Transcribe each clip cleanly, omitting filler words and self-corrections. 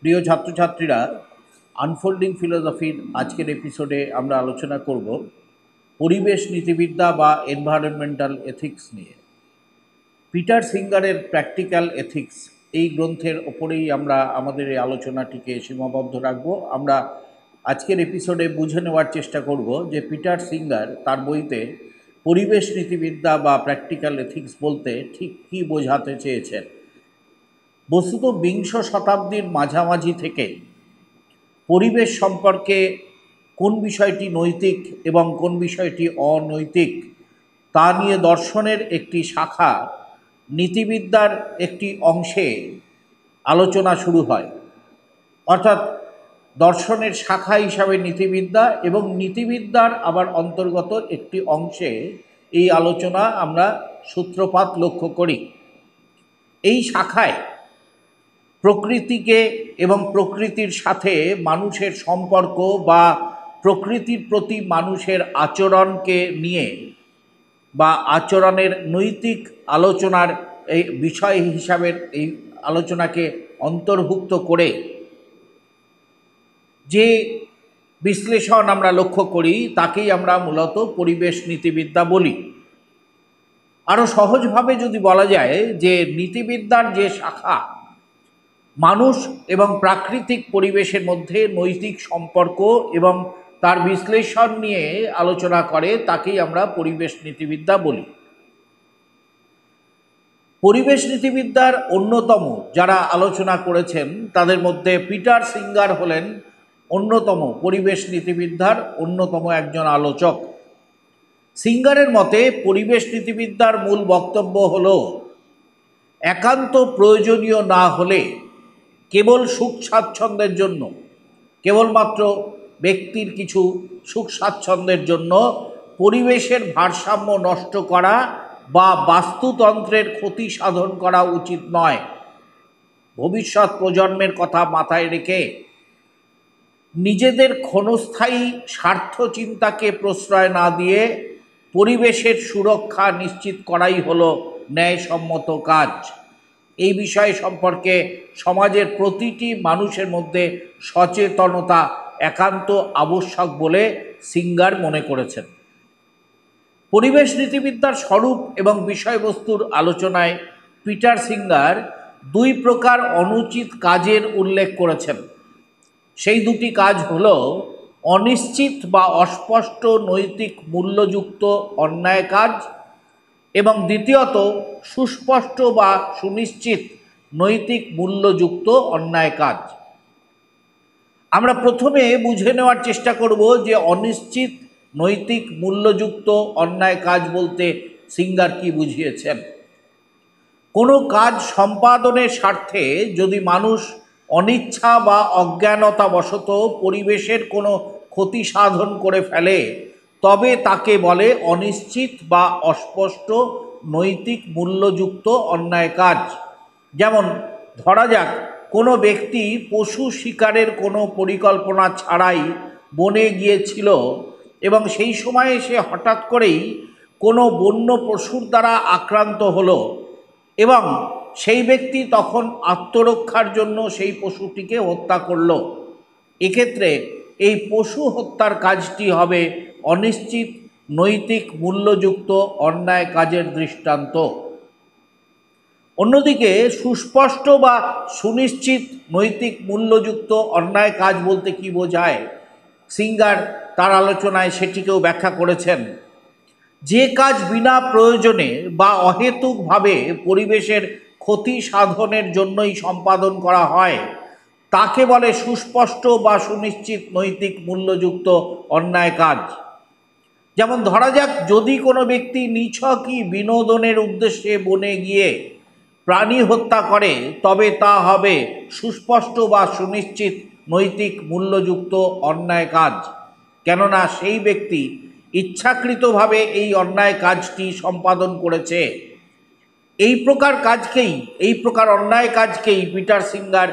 প্রিয় ছাত্রছাত্রীরা, আনফোল্ডিং ফিলোসফির আজকের এপিসোডে আমরা আলোচনা করব পরিবেশ নীতিবিদ্যা বা এনভায়রনমেন্টাল এথিক্স নিয়ে। পিটার সিঙ্গারের প্র্যাকটিক্যাল এথিক্স এই গ্রন্থের ওপরেই আমরা আমাদের এই আলোচনাটিকে সীমাবদ্ধ রাখব। আমরা আজকের এপিসোডে বুঝে নেওয়ার চেষ্টা করব যে পিটার সিঙ্গার তার বইতে পরিবেশ নীতিবিদ্যা বা প্র্যাকটিক্যাল এথিক্স বলতে ঠিক কী বোঝাতে চেয়েছেন। বস্তুত বিংশ শতাব্দীর মাঝামাঝি থেকে পরিবেশ সম্পর্কে কোন বিষয়টি নৈতিক এবং কোন বিষয়টি অনৈতিক তা নিয়ে দর্শনের একটি শাখা নীতিবিদ্যার একটি অংশে আলোচনা শুরু হয়। অর্থাৎ দর্শনের শাখা হিসাবে নীতিবিদ্যা এবং নীতিবিদ্যার আবার অন্তর্গত একটি অংশে এই আলোচনা আমরা সূত্রপাত লক্ষ্য করি। এই শাখায় প্রকৃতিকে এবং প্রকৃতির সাথে মানুষের সম্পর্ক বা প্রকৃতির প্রতি মানুষের আচরণকে নিয়ে বা আচরণের নৈতিক আলোচনার এই বিষয় হিসাবে এই আলোচনাকে অন্তর্ভুক্ত করে যে বিশ্লেষণ আমরা লক্ষ্য করি তাকেই আমরা মূলত পরিবেশ নীতিবিদ্যা বলি। আরও সহজভাবে যদি বলা যায় যে নীতিবিদ্যার যে শাখা মানুষ এবং প্রাকৃতিক পরিবেশের মধ্যে নৈতিক সম্পর্ক এবং তার বিশ্লেষণ নিয়ে আলোচনা করে তাকেই আমরা পরিবেশ নীতিবিদ্যা বলি। পরিবেশ নীতিবিদ্যার অন্যতম যারা আলোচনা করেছেন তাদের মধ্যে পিটার সিঙ্গার হলেন অন্যতম পরিবেশ নীতিবিদ্যার অন্যতম একজন আলোচক। সিঙ্গারের মতে পরিবেশ নীতিবিদ্যার মূল বক্তব্য হল একান্ত প্রয়োজনীয় না হলে কেবল সুখ স্বাচ্ছন্দ্যের জন্য, কেবলমাত্র ব্যক্তির কিছু সুখ স্বাচ্ছন্দ্যের জন্য পরিবেশের ভারসাম্য নষ্ট করা বা বাস্তুতন্ত্রের ক্ষতি সাধন করা উচিত নয়। ভবিষ্যৎ প্রজন্মের কথা মাথায় রেখে নিজেদের ক্ষণস্থায়ী স্বার্থ চিন্তাকে প্রশ্রয় না দিয়ে পরিবেশের সুরক্ষা নিশ্চিত করাই হলো ন্যায়সম্মত কাজ। এই বিষয় সম্পর্কে সমাজের প্রতিটি মানুষের মধ্যে সচেতনতা একান্ত আবশ্যক বলে সিঙ্গার মনে করেছেন। পরিবেশ নীতিবিদ্যার স্বরূপ এবং বিষয়বস্তুর আলোচনায় পিটার সিঙ্গার দুই প্রকার অনুচিত কাজের উল্লেখ করেছেন। সেই দুটি কাজ হল অনিশ্চিত বা অস্পষ্ট নৈতিক মূল্যযুক্ত অন্যায় কাজ এবং দ্বিতীয়ত সুস্পষ্ট বা সুনিশ্চিত নৈতিক মূল্যযুক্ত অন্যায় কাজ। আমরা প্রথমে বুঝে নেওয়ার চেষ্টা করব যে অনিশ্চিত নৈতিক মূল্যযুক্ত অন্যায় কাজ বলতে সিঙ্গার কি বুঝিয়েছেন। কোনো কাজ সম্পাদনের স্বার্থে যদি মানুষ অনিচ্ছা বা অজ্ঞানতাবশত পরিবেশের কোনো ক্ষতি সাধন করে ফেলে তবে তাকে বলে অনিশ্চিত বা অস্পষ্ট নৈতিক মূল্যযুক্ত অন্যায় কাজ। যেমন ধরা যাক কোনো ব্যক্তি পশু শিকারের কোনো পরিকল্পনা ছাড়াই বনে গিয়েছিল এবং সেই সময়ে সে হঠাৎ করেই কোনো বন্য পশুর দ্বারা আক্রান্ত হলো এবং সেই ব্যক্তি তখন আত্মরক্ষার জন্য সেই পশুটিকে হত্যা করল। এক্ষেত্রে এই পশু হত্যার কাজটি হবে অনিশ্চিত নৈতিক মূল্যযুক্ত অন্যায় কাজের দৃষ্টান্ত। অন্যদিকে সুস্পষ্ট বা সুনিশ্চিত নৈতিক মূল্যযুক্ত অন্যায় কাজ বলতে কি বোঝায়, সিঙ্গার তার আলোচনায় সেটিকেও ব্যাখ্যা করেছেন। যে কাজ বিনা প্রয়োজনে বা অহেতুকভাবে পরিবেশের ক্ষতি সাধনের জন্যই সম্পাদন করা হয় তাকে বলে সুস্পষ্ট বা সুনিশ্চিত নৈতিক মূল্যযুক্ত অন্যায় কাজ। যেমন ধরা যাক যদি কোনো ব্যক্তি নিছকই বিনোদনের উদ্দেশ্যে বনে গিয়ে প্রাণী হত্যা করে তবে তা হবে সুস্পষ্ট বা সুনিশ্চিত নৈতিক মূল্যযুক্ত অন্যায় কাজ, কেননা সেই ব্যক্তি ইচ্ছাকৃতভাবে এই অন্যায় কাজটি সম্পাদন করেছে। এই প্রকার অন্যায় কাজকেই পিটার সিঙ্গার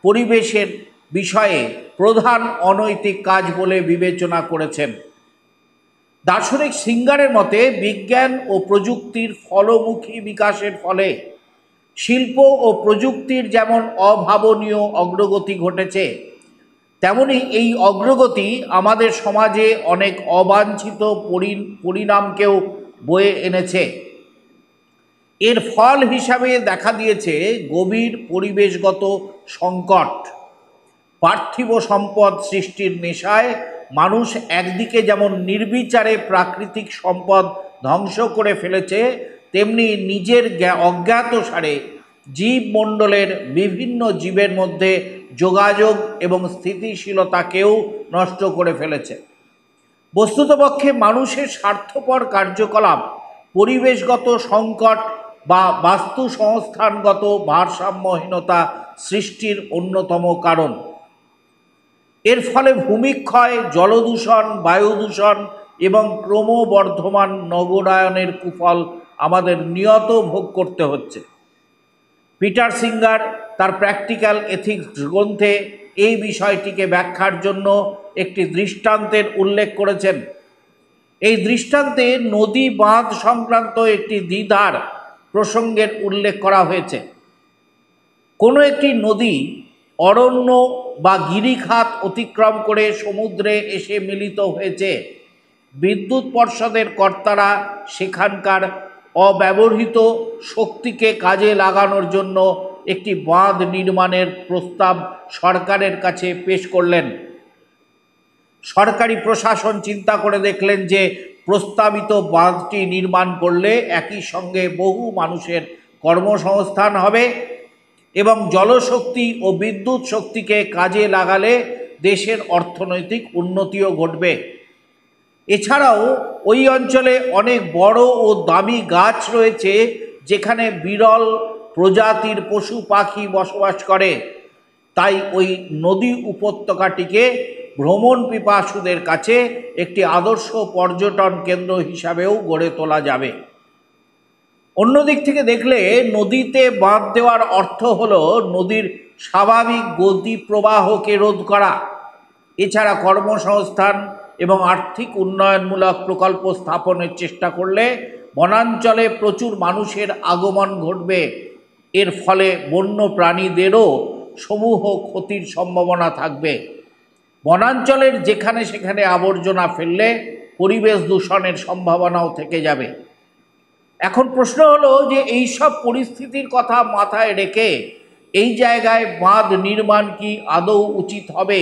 পরিবেশের বিষয়ে প্রধান অনৈতিক কাজ বলে বিবেচনা করেছেন। দার্শনিক সিঙ্গারের মতে বিজ্ঞান ও প্রযুক্তির ফলমুখী বিকাশের ফলে শিল্প ও প্রযুক্তির যেমন অভাবনীয় অগ্রগতি ঘটেছে, তেমনি এই অগ্রগতি আমাদের সমাজে অনেক অবাঞ্ছিত পরিণামকেও বয়ে এনেছে। এর ফল হিসাবে দেখা দিয়েছে গভীর পরিবেশগত সংকট। পার্থিব সম্পদ সৃষ্টির নেশায় মানুষ একদিকে যেমন নির্বিচারে প্রাকৃতিক সম্পদ ধ্বংস করে ফেলেছে, তেমনি নিজের অজ্ঞাতসারে জীবমণ্ডলের বিভিন্ন জীবের মধ্যে যোগাযোগ এবং স্থিতিশীলতাকেও নষ্ট করে ফেলেছে। বস্তুতপক্ষে মানুষের স্বার্থপর কার্যকলাপ পরিবেশগত সংকট বা বাস্তু সংস্থানগত ভারসাম্যহীনতা সৃষ্টির অন্যতম কারণ। এর ফলে ভূমিক্ষয়, জলদূষণ, বায়ু দূষণ এবং ক্রমবর্ধমান নগরায়নের কুফল আমাদের নিয়ত ভোগ করতে হচ্ছে। পিটার সিঙ্গার তার প্র্যাকটিক্যাল এথিক্স গ্রন্থে এই বিষয়টিকে ব্যাখ্যার জন্য একটি দৃষ্টান্তের উল্লেখ করেছেন। এই দৃষ্টান্তে নদী বাঁধ সংক্রান্ত একটি দ্বিধার প্রসঙ্গের উল্লেখ করা হয়েছে। কোনো একটি নদী অরণ্য বা গিরিখাত অতিক্রম করে সমুদ্রে এসে মিলিত হয়েছে। বিদ্যুৎ পর্ষদের কর্তারা সেখানকার অব্যবহৃত শক্তিকে কাজে লাগানোর জন্য একটি বাঁধ নির্মাণের প্রস্তাব সরকারের কাছে পেশ করলেন। সরকারি প্রশাসন চিন্তা করে দেখলেন যে প্রস্তাবিত বাঁধটি নির্মাণ করলে একই সঙ্গে বহু মানুষের কর্মসংস্থান হবে এবং জলশক্তি ও বিদ্যুৎ শক্তিকে কাজে লাগালে দেশের অর্থনৈতিক উন্নতিও ঘটবে। এছাড়াও ওই অঞ্চলে অনেক বড় ও দামি গাছ রয়েছে, যেখানে বিরল প্রজাতির পশু পাখি বসবাস করে। তাই ওই নদী উপত্যকাটিকে ভ্রমণ পিপাসুদের কাছে একটি আদর্শ পর্যটন কেন্দ্র হিসাবেও গড়ে তোলা যাবে। অন্যদিক থেকে দেখলে নদীতে বাঁধ দেওয়ার অর্থ হল নদীর স্বাভাবিক গতি প্রবাহকে রোধ করা। এছাড়া কর্মসংস্থান এবং আর্থিক উন্নয়নমূলক প্রকল্প স্থাপনের চেষ্টা করলে বনাঞ্চলে প্রচুর মানুষের আগমন ঘটবে। এর ফলে বন্য প্রাণীদেরও সমূহ ক্ষতির সম্ভাবনা থাকবে। বনাঞ্চলের যেখানে সেখানে আবর্জনা ফেললে পরিবেশ দূষণের সম্ভাবনাও থেকে যাবে। এখন প্রশ্ন হলো যে এই সব পরিস্থিতির কথা মাথায় রেখে এই জায়গায় বাঁধ নির্মাণ কি আদৌ উচিত হবে?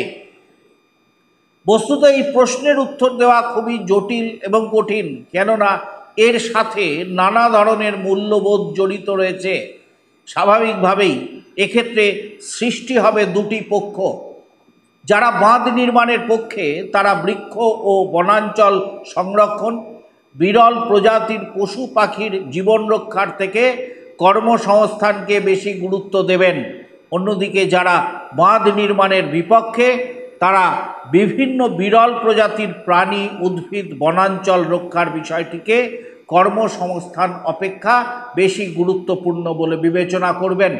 বস্তুত এই প্রশ্নের উত্তর দেওয়া খুবই জটিল এবং কঠিন, কেননা এর সাথে নানা ধরনের মূল্যবোধ জড়িত রয়েছে। স্বাভাবিকভাবেই এক্ষেত্রে সৃষ্টি হবে দুটি পক্ষ। যারা বাঁধ নির্মাণের পক্ষে তারা বৃক্ষ ও বনাঞ্চল সংরক্ষণ, বিরল প্রজাতির পশু পাখির জীবন রক্ষার থেকে কর্মসংস্থানকে বেশি গুরুত্ব দেবেন। অন্যদিকে যারা বাঁধ নির্মাণের বিপক্ষে তারা বিভিন্ন বিরল প্রজাতির প্রাণী, উদ্ভিদ, বনাঞ্চল রক্ষার বিষয়টিকে কর্মসংস্থান অপেক্ষা বেশি গুরুত্বপূর্ণ বলে বিবেচনা করবেন।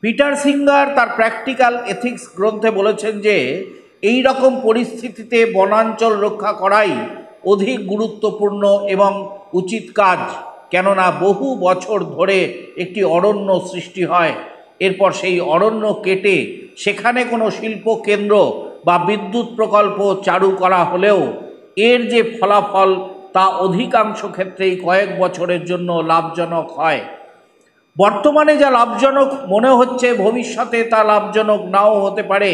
পিটার সিঙ্গার তার প্র্যাকটিক্যাল এথিক্স গ্রন্থে বলেছেন যে এই রকম পরিস্থিতিতে বনাঞ্চল রক্ষা করাই অধিক গুরুত্বপূর্ণ এবং উচিত কাজ, কেননা বহু বছর ধরে একটি অরণ্য সৃষ্টি হয়। এরপর সেই অরণ্য কেটে সেখানে কোনো শিল্প কেন্দ্র বা বিদ্যুৎ প্রকল্প চালু করা হলেও এর যে ফলাফল তা অধিকাংশ ক্ষেত্রেই কয়েক বছরের জন্য লাভজনক হয়। বর্তমানে যা লাভজনক মনে হচ্ছে ভবিষ্যতে তা লাভজনক নাও হতে পারে,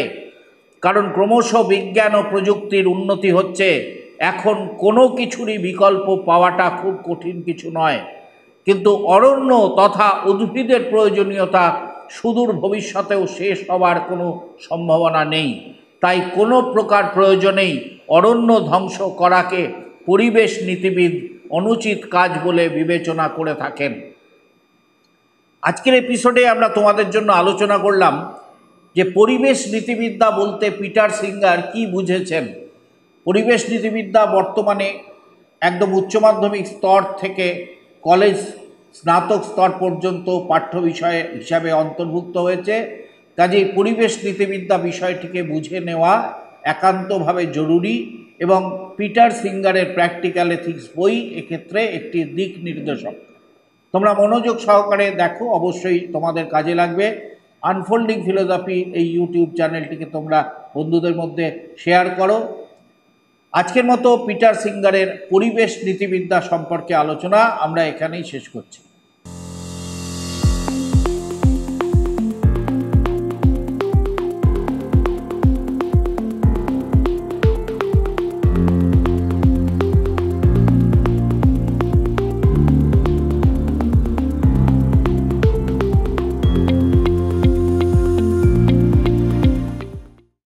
কারণ ক্রমশ বিজ্ঞান ও প্রযুক্তির উন্নতি হচ্ছে। এখন কোনো কিছুরই বিকল্প পাওয়াটা খুব কঠিন কিছু নয়, কিন্তু অরণ্য তথা উদ্ভিদের প্রয়োজনীয়তা সুদূর ভবিষ্যতেও শেষ হওয়ার কোনো সম্ভাবনা নেই। তাই কোনো প্রকার প্রয়োজনেই অরণ্য ধ্বংস করাকে পরিবেশ নীতিবিদ অনুচিত কাজ বলে বিবেচনা করে থাকেন। আজকের এপিসোডে আমরা তোমাদের জন্য আলোচনা করলাম যে পরিবেশ নীতিবিদ্যা বলতে পিটার সিঙ্গার কি বুঝেছেন। পরিবেশ নীতিবিদ্যা বর্তমানে একদম উচ্চ মাধ্যমিক স্তর থেকে কলেজ স্নাতক স্তর পর্যন্ত পাঠ্য বিষয় হিসাবে অন্তর্ভুক্ত হয়েছে। কাজেই পরিবেশ নীতিবিদ্যা বিষয়টিকে বুঝে নেওয়া একান্তভাবে জরুরি এবং পিটার সিঙ্গারের প্র্যাকটিক্যাল এথিক্স বই এক্ষেত্রে একটি দিক নির্দেশক। তোমরা মনোযোগ সহকারে দেখো, অবশ্যই তোমাদের কাজে লাগবে। আনফোল্ডিং ফিলোসফি এই ইউটিউব চ্যানেলটিকে তোমরা বন্ধুদের মধ্যে শেয়ার করো। আজকের মতো পিটার সিঙ্গারের পরিবেশ নীতিবিদ্যা সম্পর্কে আলোচনা আমরা এখানেই শেষ করছি।